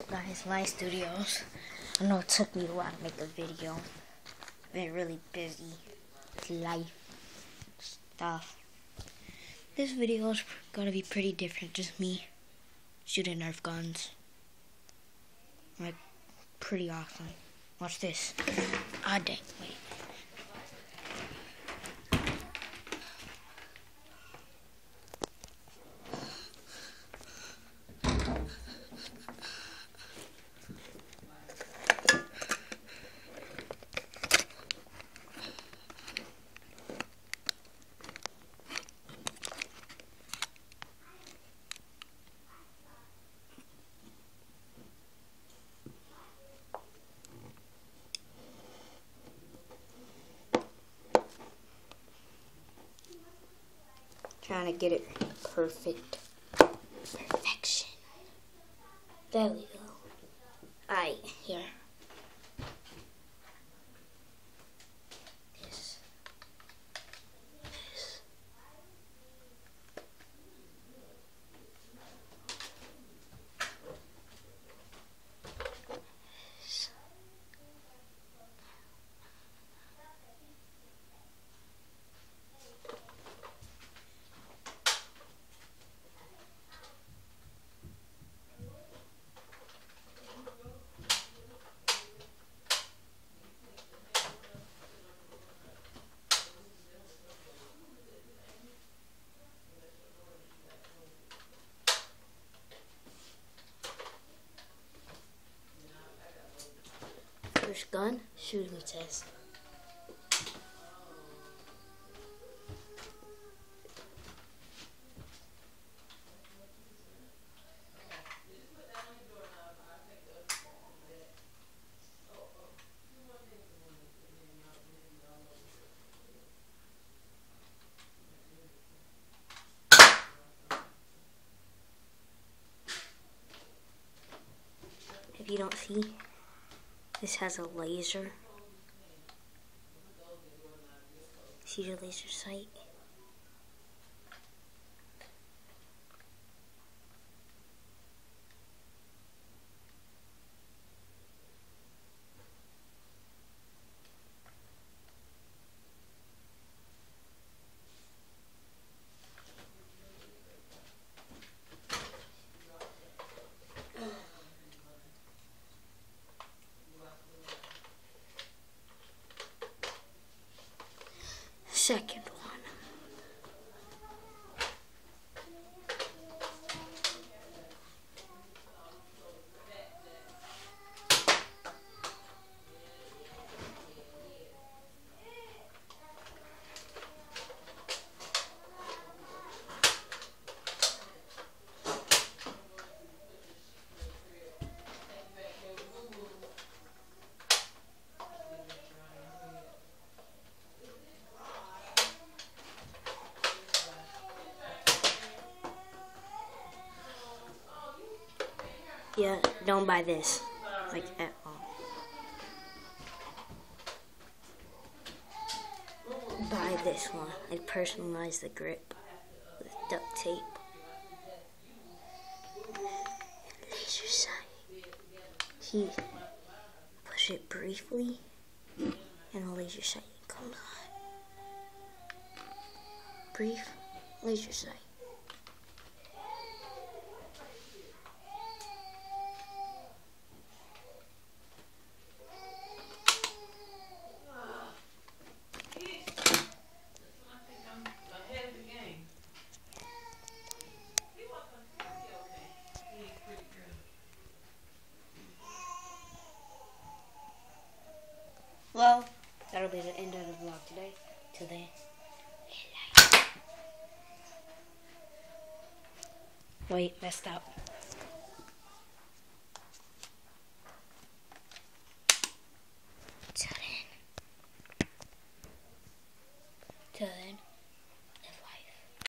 Guys, my studios. I know it took me a while to make a video. Been really busy with life stuff. This video is gonna be pretty different. Just me shooting Nerf guns. Like, pretty awesome. Watch this. Ah, dang, wait. Trying to get it perfect. Perfection. There we go. Alright, here. This. This. This. First gun, shooting test. If you don't see, this has a laser. See the laser sight? Second one. Yeah, don't buy this, like, at all. Buy this one. I personalize the grip with duct tape. Laser sight. See, push it briefly, and the laser sight comes on. Brief laser sight. Well, that'll be the end of the vlog today. Wait, messed up.